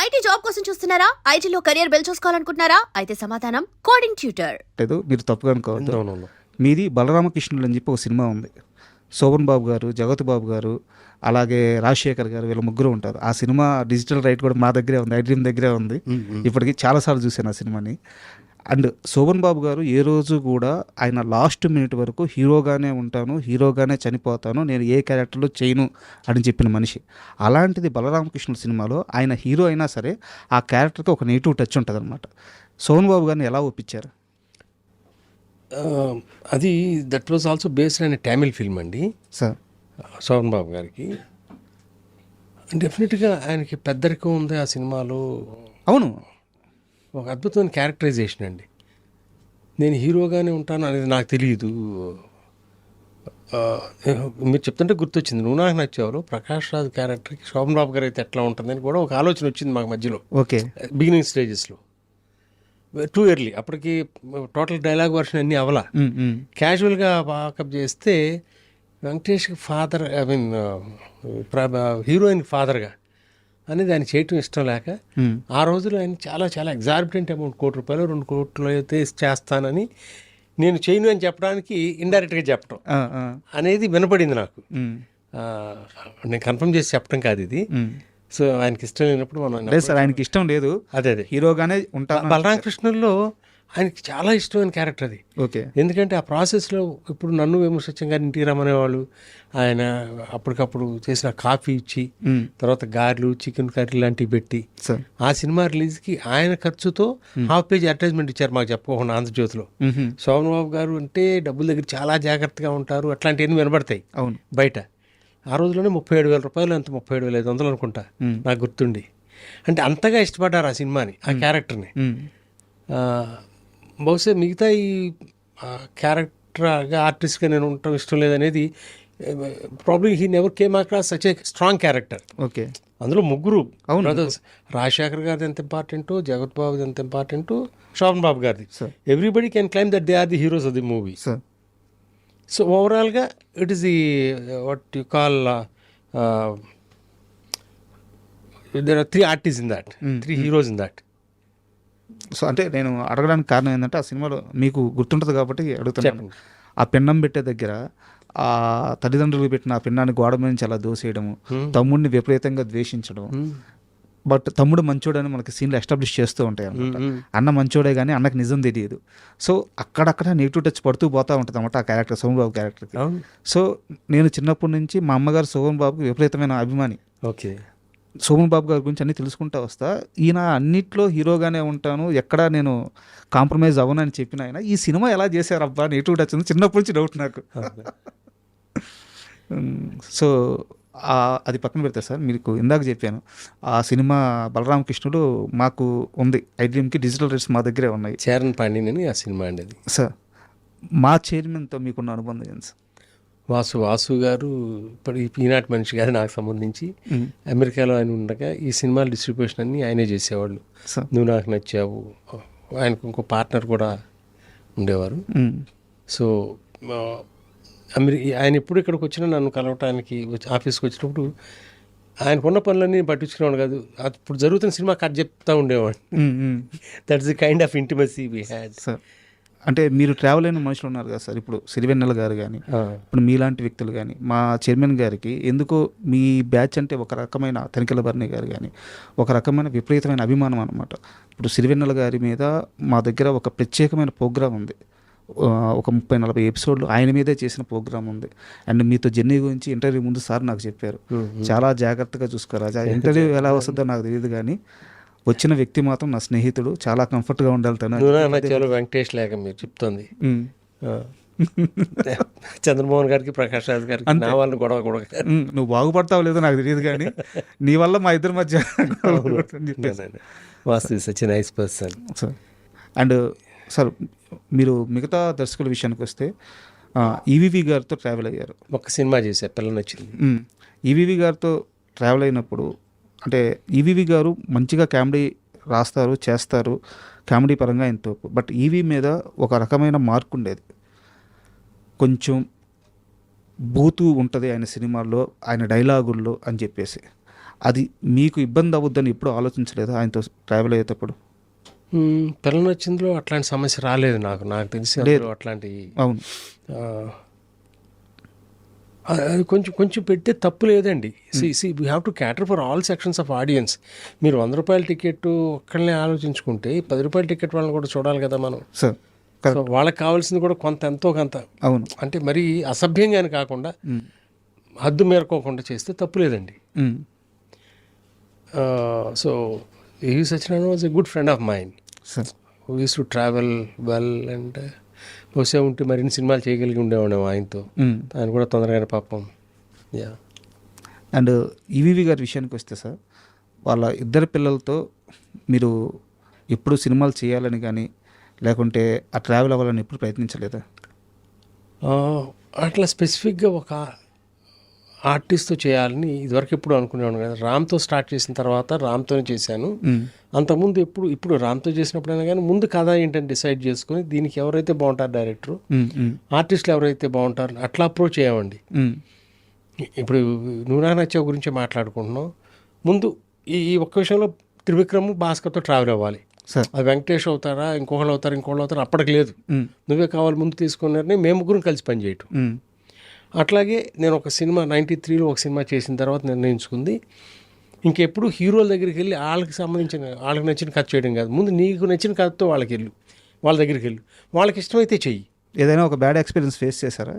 IT job కోసం చూస్తున్నారా? ఐటీలో కెరియర్ బిల్డ్ చూసుకోవాలనుకుంటున్నారా? అయితే సమాధానం కోడింగ్ ట్యూటర్. లేదు, మీరు తప్పుగా అనుకోవద్దు. మీది బలరామకృష్ణులు అని చెప్పి ఒక సినిమా ఉంది. శోభన్ బాబు గారు, జగత్ బాబు గారు, అలాగే రాజశేఖర్ గారు, వీళ్ళ ముగ్గురు ఉంటారు. ఆ సినిమా డిజిటల్ రైట్ కూడా మా దగ్గరే ఉంది, ఐడ్రీమ్ దగ్గరే ఉంది. ఇప్పటికి చాలాసార్లు చూశాను ఆ సినిమాని. అండ్ శోభన్ బాబు గారు ఏ రోజు కూడా ఆయన లాస్ట్ మినిట్ వరకు హీరోగానే ఉంటాను, హీరోగానే చనిపోతాను, నేను ఏ క్యారెక్టర్లో చేయను అని చెప్పిన మనిషి. అలాంటిది బలరామకృష్ణుల సినిమాలో ఆయన హీరో అయినా సరే ఆ క్యారెక్టర్కి ఒక నెగిటివ్ టచ్ ఉంటుంది అనమాట. శోభన్ బాబు గారిని ఎలా ఒప్పించారు? అది దట్ వాజ్ ఆల్సో బేస్డ్ అయిన తమిళ్ ఫిల్మ్ అండి సార్. శోభన్ బాబు గారికి డెఫినెట్గా ఆయనకి పెద్దరికం ఉంది ఆ సినిమాలో. అవును, ఒక అద్భుతమైన క్యారెక్టరైజేషన్ అండి. నేను హీరోగానే ఉంటాను అనేది నాకు తెలియదు. మీరు చెప్తుంటే గుర్తొచ్చింది, నువ్వు నాకు నచ్చేవారు ప్రకాష్ రాజ్ క్యారెక్టర్కి శోభన్ బాబు గారు అయితే ఎట్లా ఉంటుందని కూడా ఒక ఆలోచన వచ్చింది మాకు మధ్యలో. ఓకే, బిగినింగ్ స్టేజెస్లో టూ ఎర్లీ, అప్పటికి టోటల్ డైలాగ్ వర్షన్ అన్నీ అవలా. క్యాజువల్గా వాకప్ చేస్తే వెంకటేష్కి ఫాదర్, ఐ మీన్ హీరోయిన్ ఫాదర్గా అనేది ఆయన చేయటం ఇష్టం లేక ఆ రోజుల్లో ఆయన చాలా చాలా ఎగ్జార్బిటెంట్ అమౌంట్, ₹1 2 కోట్లు అయితే చేస్తానని నేను చేయను అని చెప్పడానికి ఇండైరెక్ట్గా చెప్పడం అనేది వినపడింది నాకు. నేను కన్ఫర్మ్ చేసి చెప్పడం కాదు ఇది. సో ఆయనకి ఇష్టం లేనప్పుడు మనం లేదు సార్, ఆయనకి ఇష్టం లేదు, అదే హీరోగానే ఉంటాను. బలరామకృష్ణుల్లో ఆయనకి చాలా ఇష్టమైన క్యారెక్టర్ అది. ఓకే, ఎందుకంటే ఆ ప్రాసెస్లో ఇప్పుడు నన్ను విమర్శించం గారు ఇంటికి రమ్మనేవాళ్ళు. ఆయన అప్పటికప్పుడు చేసిన కాఫీ ఇచ్చి తర్వాత గారెలు, చికెన్ కర్రీ లాంటివి పెట్టి ఆ సినిమా రిలీజ్కి ఆయన ఖర్చుతో ½ పేజ్ అడ్వర్టైజ్మెంట్ ఇచ్చారు మాకు చెప్పకుండా ఆంధ్రజ్యోతిలో. శోభన్ బాబు గారు అంటే డబ్బుల దగ్గర చాలా జాగ్రత్తగా ఉంటారు, అట్లాంటివన్నీ వినబడతాయి బయట. ఆ రోజులోనే ₹37,000 ఎంత 37,500 అనుకుంటా నాకు గుర్తుండి. అంటే అంతగా ఇష్టపడ్డారు ఆ సినిమాని, ఆ క్యారెక్టర్ని. బహుశా మిగతా ఈ క్యారెక్టర్గా ఆర్టిస్ట్గా నేను ఉండటం ఇష్టం లేదనేది probably he never came across such a strong character. Okay, అందులో ముగ్గురు బ్రదర్స్, రాజశేఖర్ గారిది ఎంత ఇంపార్టెంటో, జగత్ బాబుది ఎంత ఇంపార్టెంటో, శోభన్ బాబు గారిది. Everybody can claim that they are the heroes of the movie. So ఓవరాల్గా it is the what you call there are 3 artist in that, 3 heroes in that. So అంటే నేను అడగడానికి కారణం ఏంటంటే ఆ సినిమాలో మీకు గుర్తుంటుంది కాబట్టి అడుగుతున్నాను. ఆ పెన్నం పెట్టే దగ్గర ఆ తల్లిదండ్రులు పెట్టిన ఆ పెన్నాన్ని గోడ మీద నుంచి అలా దోసేయడము, తమ్ముడిని విపరీతంగా ద్వేషించడం, బట్ తమ్ముడు మంచోడని మనకి సీన్లు ఎస్టాబ్లిష్ చేస్తూ ఉంటాయి అనమాట. అన్న మంచోడే కానీ అన్నకి నిజం తెలియదు. సో అక్కడక్కడ నెగిటివ్ టచ్ పడుతూ పోతూ ఉంటుంది అనమాట ఆ క్యారెక్టర్, శోభన్ బాబు క్యారెక్టర్కి. సో నేను చిన్నప్పటి నుంచి మా అమ్మగారు శోభన్ బాబుకి విపరీతమైన అభిమాని. ఓకే, శోభన్ బాబు గారి గురించి అన్నీ తెలుసుకుంటా వస్తా. ఈయన అన్నిట్లో హీరోగానే ఉంటాను, ఎక్కడా నేను కాంప్రమైజ్ అవ్వనని చెప్పిన ఆయన ఈ సినిమా ఎలా చేశారు అబ్బా నెగిటివ్ టచ్ ఉంది చిన్నప్పటి నుంచి డౌట్ నాకు. సో అది పక్కన పెడతా సార్, మీకు ఇందాక చెప్పాను ఆ సినిమా బలరామకృష్ణుడు మాకు ఉంది, ఐడ్రీమ్కి డిజిటల్ రైట్స్ మా దగ్గరే ఉన్నాయి. చరణ్ పాండ్యన్ అని ఆ సినిమా అండి అది. సార్, మా చైర్మన్తో మీకున్న అనుబంధం ఏంటి సార్? వాసు గారు ఇప్పుడు ఈనాటి మనిషి గారు నాకు సంబంధించి అమెరికాలో ఆయన ఉండగా ఈ సినిమాల డిస్ట్రిబ్యూషన్ అన్ని ఆయనే చేసేవాళ్ళు. నువ్వు నాకు నచ్చావు, ఆయనకు ఇంకో పార్ట్నర్ కూడా ఉండేవారు. సో ఆయన ఎప్పుడు ఇక్కడికి వచ్చినా నన్ను కలవటానికి ఆఫీస్కి వచ్చినప్పుడు ఆయనకున్న పనులన్నీ పట్టించుకునేవాడు కాదు, ఇప్పుడు జరుగుతున్న సినిమా కట్ చెప్తా ఉండేవాడు. That's the kind of intimacy we had. అంటే మీరు ట్రావెల్ అయిన మనుషులు ఉన్నారు కదా సార్, ఇప్పుడు సిరివెన్నెల గారు కానీ ఇప్పుడు మీలాంటి వ్యక్తులు కానీ మా చైర్మన్ గారికి ఎందుకో మీ బ్యాచ్ అంటే ఒక రకమైన తనికెళ్ళ భరణి గారు కానీ ఒక రకమైన విపరీతమైన అభిమానం అనమాట. ఇప్పుడు సిరివెన్నెల గారి మీద మా దగ్గర ఒక ప్రత్యేకమైన ప్రోగ్రాం ఉంది, ఒక 30-40 ఎపిసోడ్లు ఆయన మీదే చేసిన ప్రోగ్రామ్ ఉంది. అండ్ మీతో జర్నీ గురించి ఇంటర్వ్యూ ముందు సార్ నాకు చెప్పారు, చాలా జాగ్రత్తగా చూసుకోరా, ఇంటర్వ్యూ ఎలా వస్తుందో నాకు తెలియదు కానీ వచ్చిన వ్యక్తి మాత్రం నా స్నేహితుడు, చాలా కంఫర్ట్గా ఉండాలి తను. వెంకటేష్ లేక మీరు చెప్తుంది చంద్రమోహన్ గారికి, ప్రకాష్ రాజ్ గారికి నా వాళ్ళని గొడవ నువ్వు బాగుపడతావు లేదో నాకు తెలియదు కానీ నీ వల్ల మా ఇద్దరి మధ్య Vasu such a nice person. And sir, మీరు మిగతా దర్శకుల విషయానికి వస్తే ఈవీవి గారితో ట్రావెల్ అయ్యారు, ఒక సినిమా చేశారు, పిల్ల నచ్చింది. ఈవీవి గారితో ట్రావెల్ అయినప్పుడు అంటే ఈవీవి గారు మంచిగా కామెడీ రాస్తారు, చేస్తారు, కామెడీ పరంగా ఎంతో. బట్ ఈవీ మీద ఒక రకమైన మార్క్ ఉండేది, కొంచెం బూతు ఉంటుంది ఆయన సినిమాల్లో, ఆయన డైలాగుల్లో అని చెప్పేసి. అది మీకు ఇబ్బంది అవ్వద్దని ఎప్పుడు ఆలోచించలేదు ఆయనతో ట్రావెల్ అయ్యేటప్పుడు? పిల్లలు నచ్చిందిలో అట్లాంటి సమస్య రాలేదు నాకు తెలిసి అందులో అట్లాంటి అవును. అది కొంచెం పెడితే తప్పు లేదండి. We have to క్యాటర్ for all sections of audience. మీరు 100 రూపాయల టికెట్ ఒక్కళ్ళనే ఆలోచించుకుంటే 10 రూపాయల టికెట్ వాళ్ళని కూడా చూడాలి కదా మనం. సార్ సో వాళ్ళకి కావాల్సింది కూడా ఎంతో కొంత, అవును, అంటే మరీ అసభ్యంగానే కాకుండా హద్దు మేరకోకుండా చేస్తే తప్పు లేదండి. సో ఈ Satyanarayana was a good friend of mind. Sir who use to travel well and బహుశా ఉంటే మరిన్ని సినిమాలు చేయగలిగి ఉండేవాడు ఆయనతో. ఆయన కూడా తొందరగానే పాపం. యా. అండ్ ఈవీవి గారి విషయానికి వస్తే సార్, వాళ్ళ ఇద్దరు పిల్లలతో మీరు ఎప్పుడు సినిమాలు చేయాలని కానీ లేకుంటే ఆ ట్రావెల్ అవ్వాలని ఎప్పుడు ప్రయత్నించలేదా? అట్లా స్పెసిఫిక్గా ఒక ఆర్టిస్ట్తో చేయాలని ఇదివరకు ఎప్పుడు అనుకునేవాడు కదా. రామ్తో స్టార్ట్ చేసిన తర్వాత రామ్తోనే చేశాను. అంతకుముందు ఇప్పుడు రామ్తో చేసినప్పుడైనా కానీ ముందు కథ ఏంటని డిసైడ్ చేసుకుని దీనికి ఎవరైతే బాగుంటారు డైరెక్టరు, ఆర్టిస్టులు ఎవరైతే బాగుంటారు అట్లా అప్రోచ్ చేయమండి. ఇప్పుడు నువ్వు నాకు నచ్చే గురించి మాట్లాడుకుంటున్నాం. ముందు ఈ ఒక్క విషయంలో త్రివిక్రమ్ భాస్కర్తో ట్రావెల్ అవ్వాలి. అది వెంకటేష్ అవుతారా, ఇంకొకళ్ళు అవుతారు అప్పటికి లేదు. నువ్వే కావాలి ముందు తీసుకున్నారని మేము ముగ్గురం కలిసి పనిచేయటం. అట్లాగే నేను ఒక సినిమా 93లో ఒక సినిమా చేసిన తర్వాత నిర్ణయించుకుంది, ఇంకెప్పుడు హీరోల దగ్గరికి వెళ్ళి వాళ్ళకి నచ్చిన కథ చేయడం కాదు. ముందు నీకు నచ్చిన కథతో వాళ్ళ దగ్గరికి వెళ్ళు, వాళ్ళకి ఇష్టమైతే చెయ్యి. ఏదైనా ఒక బ్యాడ్ ఎక్స్పీరియన్స్ ఫేస్ చేశారా?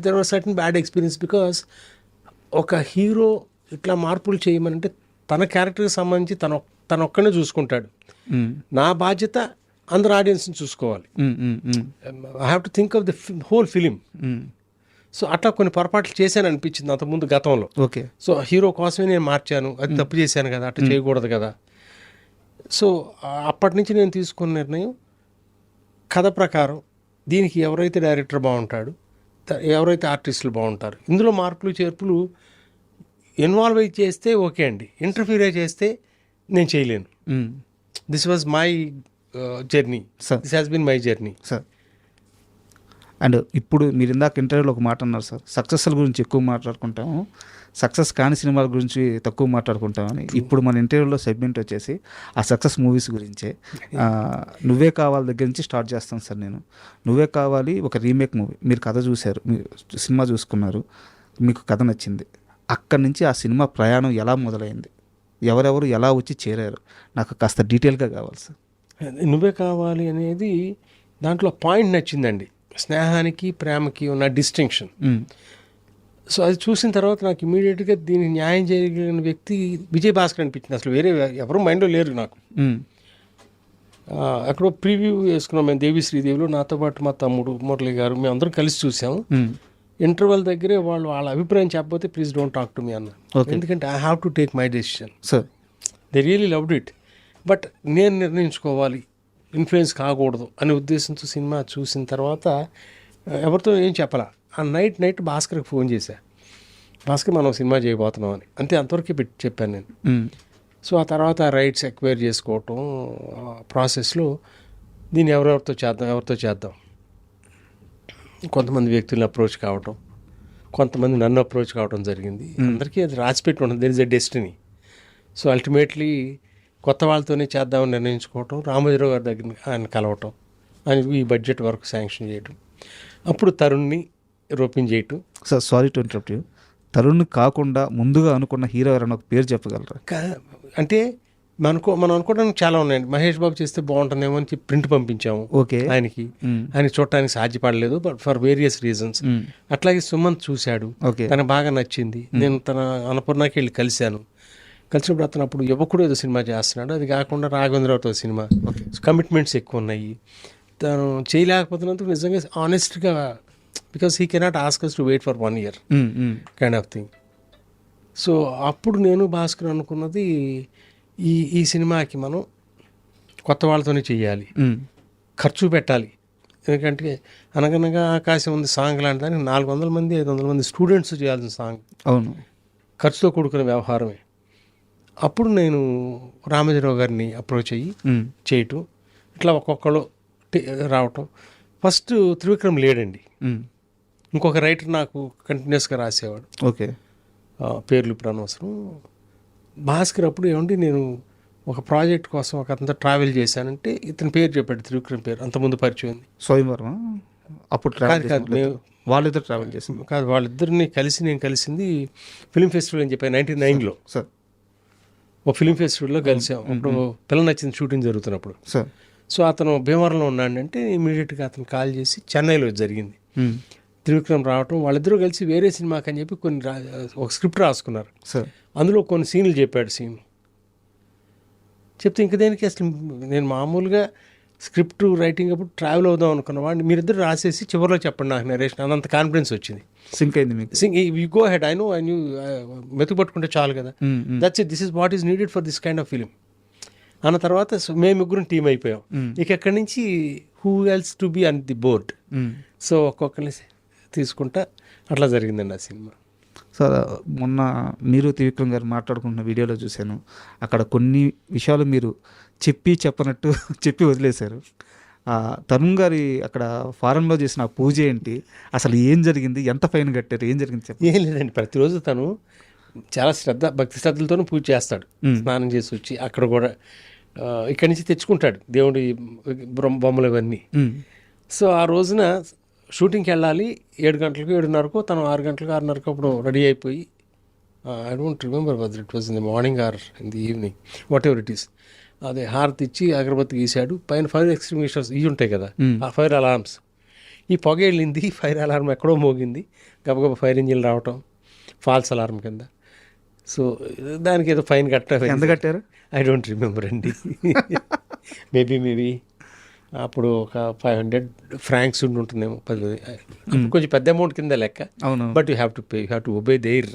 There was certain bad experience. Because ఒక హీరో ఇట్లా మార్పులు చేయమనంటే తన క్యారెక్టర్కి సంబంధించి తన ఒక్కనే చూసుకుంటాడు. నా బాధ్యత అందరు ఆడియన్స్ని చూసుకోవాలి. I have to think of the whole film. So అట్లా కొన్ని పొరపాట్లు చేశాను అనిపించింది అంతకుముందు గతంలో. ఓకే. సో హీరో కోసమే నేను మార్చాను, అది తప్పు చేశాను కదా, అట్లా చేయకూడదు కదా. సో అప్పటి నుంచి నేను తీసుకున్న నిర్ణయం కథ ప్రకారం దీనికి ఎవరైతే డైరెక్టర్ బాగుంటాడు, ఎవరైతే ఆర్టిస్టులు బాగుంటారు, ఇందులో మార్పులు చేర్పులు ఇన్వాల్వ్ అయి చేస్తే ఓకే అండి, ఇంటర్ఫీర్ అయి చేస్తే నేను చేయలేను. This was my journey, this has been my journey. Sir and ఇప్పుడు మీరు ఇందాక ఇంటర్వ్యూలో ఒక మాట అన్నారు సార్, సక్సెస్ల గురించి ఎక్కువ మాట్లాడుకుంటాము, సక్సెస్ కాని సినిమాల గురించి తక్కువ మాట్లాడుకుంటామని. ఇప్పుడు మన ఇంటర్వ్యూలో సెగ్మెంట్ వచ్చేసి ఆ సక్సెస్ మూవీస్ గురించే. నువ్వే కావాలి దగ్గర నుంచి స్టార్ట్ చేస్తాను సార్. నేను నువ్వే కావాలి ఒక రీమేక్ మూవీ, మీరు కథ చూశారు, మీరు సినిమా చూసుకున్నారు, మీకు కథ నచ్చింది. అక్కడి నుంచి ఆ సినిమా ప్రయాణం ఎలా మొదలైంది, ఎవరెవరు ఎలా వచ్చి చేరారు, నాకు కాస్త డీటెయిల్గా కావాలి సార్. నువ్వే కావాలి అనేది దాంట్లో పాయింట్ నచ్చిందండి, స్నేహానికి ప్రేమకి ఉన్న డిస్టింక్షన్. సో అది చూసిన తర్వాత నాకు ఇమీడియట్గా దీనికి న్యాయం చేయగలిగిన వ్యక్తి విజయ్ భాస్కర్ అనిపించింది. అసలు వేరే ఎవరు మైండ్లో లేరు నాకు. అక్కడ ప్రివ్యూ వేసుకున్నాం మేము దేవిశ్రీదేవిలో, నాతో పాటు మా తమ్ముడు మురళి గారు, మేము అందరం కలిసి చూసాము. ఇంటర్వెల్ దగ్గరే వాళ్ళ అభిప్రాయం చెప్పకపోతే please don't talk to me అన్న, ఎందుకంటే I have to take my decision. They really loved it. But నేను నిర్ణయించుకోవాలి, ఇన్ఫ్లుయెన్స్ కాకూడదు అనే ఉద్దేశంతో సినిమా చూసిన తర్వాత ఎవరితో ఏం చెప్పాలా. ఆ నైట్ భాస్కర్కి ఫోన్ చేశా, భాస్కర్ మనం సినిమా చేయబోతున్నాం అని. అంతే, అంతవరకే చెప్పాను నేను. సో ఆ తర్వాత రైట్స్ ఎక్వైర్ చేసుకోవటం ప్రాసెస్లో దీన్ని ఎవరితో చేద్దాం, కొంతమంది వ్యక్తులను అప్రోచ్ కావటం, కొంతమంది నన్ను అప్రోచ్ కావడం జరిగింది. అందరికీ అది రాసిపెట్టి ఉంటుంది, there is a destiny. So ultimately కొత్త వాళ్ళతోనే చేద్దామని నిర్ణయించుకోవటం, రామోజీరావు గారి దగ్గర ఆయన కలవటం, ఆయన ఈ బడ్జెట్ వరకు శాంక్షన్ చేయటం, అప్పుడు తరుణ్ని రూపింగ్ చేయటం. Sir sorry to interrupt you, Tarun కాకుండా ముందుగా అనుకున్న హీరో ఎవరైనా ఒక పేరు చెప్పగలరా? అంటే మనం అనుకోవడానికి చాలా ఉన్నాయండి. మహేష్ బాబు చేస్తే బాగుంటుందేమో అని ప్రింట్ పంపించాము ఆయనకి, ఆయన చూడటానికి సాధ్యపడలేదు బట్ ఫర్ వేరియస్ రీజన్స్. అట్లాగే సుమంత్ చూశాడు, తనకు బాగా నచ్చింది. నేను తన అన్నపూర్ణకి వెళ్ళి కలిసినప్పుడు అతను అప్పుడు యువకుడు ఏదో సినిమా చేస్తున్నాడు, అది కాకుండా రాఘవేంద్రరావుతో సినిమా, కమిట్మెంట్స్ ఎక్కువ ఉన్నాయి, తను చేయలేకపోతున్నందుకు నిజంగా ఆనెస్ట్గా, because he cannot ask us to wait for 1 year kind of thing. So అప్పుడు నేను భాస్కర్ అనుకున్నది ఈ సినిమాకి మనం కొత్త వాళ్ళతోనే చేయాలి, ఖర్చు పెట్టాలి. ఎందుకంటే అనగనగా ఆకాశం ఉంది సాంగ్ లాంటి దానికి 400 మంది 500 మంది స్టూడెంట్స్ చేయాల్సిన సాంగ్. అవును, ఖర్చుతో కూడుకున్న వ్యవహారమే. అప్పుడు నేను రామోజీరావు గారిని అప్రోచ్ అయ్యి చేయటం, ఇట్లా ఒక్కొక్కళ్ళు రావటం. ఫస్ట్ త్రివిక్రమ్ లేడండి, ఇంకొక రైటర్ నాకు కంటిన్యూస్గా రాసేవాడు. ఓకే, పేర్లు ఇప్పుడు అనవసరం. భాస్కర్ అప్పుడు ఏమండి నేను ఒక ప్రాజెక్ట్ కోసం ఒక అతనితో ట్రావెల్ చేశానంటే ఇతని పేరు చెప్పాడు, త్రివిక్రమ్ పేరు. అంతకుముందు పరిచయం ఉంది. స్వయంవరం అప్పుడు కాదు కాదు, మేము వాళ్ళిద్దరు ట్రావెల్ చేసింది కాదు, వాళ్ళిద్దరిని కలిసి నేను కలిసింది ఫిల్మ్ ఫెస్టివల్ అని చెప్పాను 99లో. సార్ ఒక ఫిల్మ్ ఫెస్టివల్లో కలిసాం. అప్పుడు పిల్ల నచ్చింది షూటింగ్ జరుగుతున్నప్పుడు. సార్ సో అతను భీమవరంలో ఉన్నాడంటే ఇమీడియట్గా అతను కాల్ చేసి చెన్నైలో జరిగింది త్రివిక్రమ్ రావటం. వాళ్ళిద్దరూ కలిసి వేరే సినిమాకి అని చెప్పి ఒక స్క్రిప్ట్ రాసుకున్నారు. సార్ అందులో కొన్ని సీన్లు చెప్పాడు. చెప్తే ఇంక దేనికి అసలు నేను మామూలుగా స్క్రిప్ట్ రైటింగ్ అప్పుడు ట్రావెల్ అవుదాం అనుకున్న వాడిని మీరిద్దరు రాసేసి చివరిలో చెప్పండి నాకు నరేషన్, అదంత కాన్ఫిడెన్స్ వచ్చింది. సింక్ అయింది మీకు. You go head, I know మెతుకు పట్టుకుంటే చాలు కదా, that's it, this is what is needed for this kind of film అన్న తర్వాత మేము ముగ్గురం టీం అయిపోయాం. ఇక ఎక్కడి నుంచి who else to be on the board. So ఒక్కొక్కరిని తీసుకుంటా అట్లా జరిగిందండి ఆ సినిమా. సార్ మొన్న మీరు త్రివిక్రమ్ గారు మాట్లాడుకుంటున్న వీడియోలో చూశాను, అక్కడ కొన్ని విషయాలు మీరు చెప్పనట్టు చెప్పి వదిలేశారు. తరుణ్ గారి అక్కడ ఫారెన్లో చేసిన ఆ పూజ ఏంటి, అసలు ఏం జరిగింది, ఎంత ఫైన్ కట్టారు, ఏం జరిగింది చెప్పండి. ఏం లేదండి, ప్రతిరోజు తను చాలా భక్తి శ్రద్ధలతోనూ పూజ చేస్తాడు. స్నానం చేసి వచ్చి అక్కడ కూడా ఇక్కడి నుంచి తెచ్చుకుంటాడు దేవుడి బొమ్మలు ఇవన్నీ. సో ఆ రోజున షూటింగ్కి వెళ్ళాలి 7 గంటలకు 7:30కు, తను 6 గంటలకు 6:30కు అప్పుడు రెడీ అయిపోయి, I don't remember whether it was in the morning or in the evening, what ever it is, అదే హారతి ఇచ్చి అగరబత్తి గీశాడు. పైన ఫైర్ ఎక్స్టింగ్విషర్స్ ఇవి ఉంటాయి కదా, ఆ ఫైర్ అలార్మ్స్, ఈ పొగ వెళ్ళింది, ఫైర్ అలారం ఎక్కడో మోగింది, గబగబా ఫైర్ ఇంజిన్ రావటం ఫాల్స్ అలారం కింద. సో దానికి ఏదో ఫైన్ కట్టారు. ఎంత కట్టారు? ఐ డోంట్ రిమెంబర్ అండి. మేబీ అప్పుడు ఒక 500 ఫ్రాంక్స్ ఉంటుందేమో, 10. కొంచెం పెద్ద అమౌంట్ కింద లెక్క. అవును. But you have to pay, you have to obey there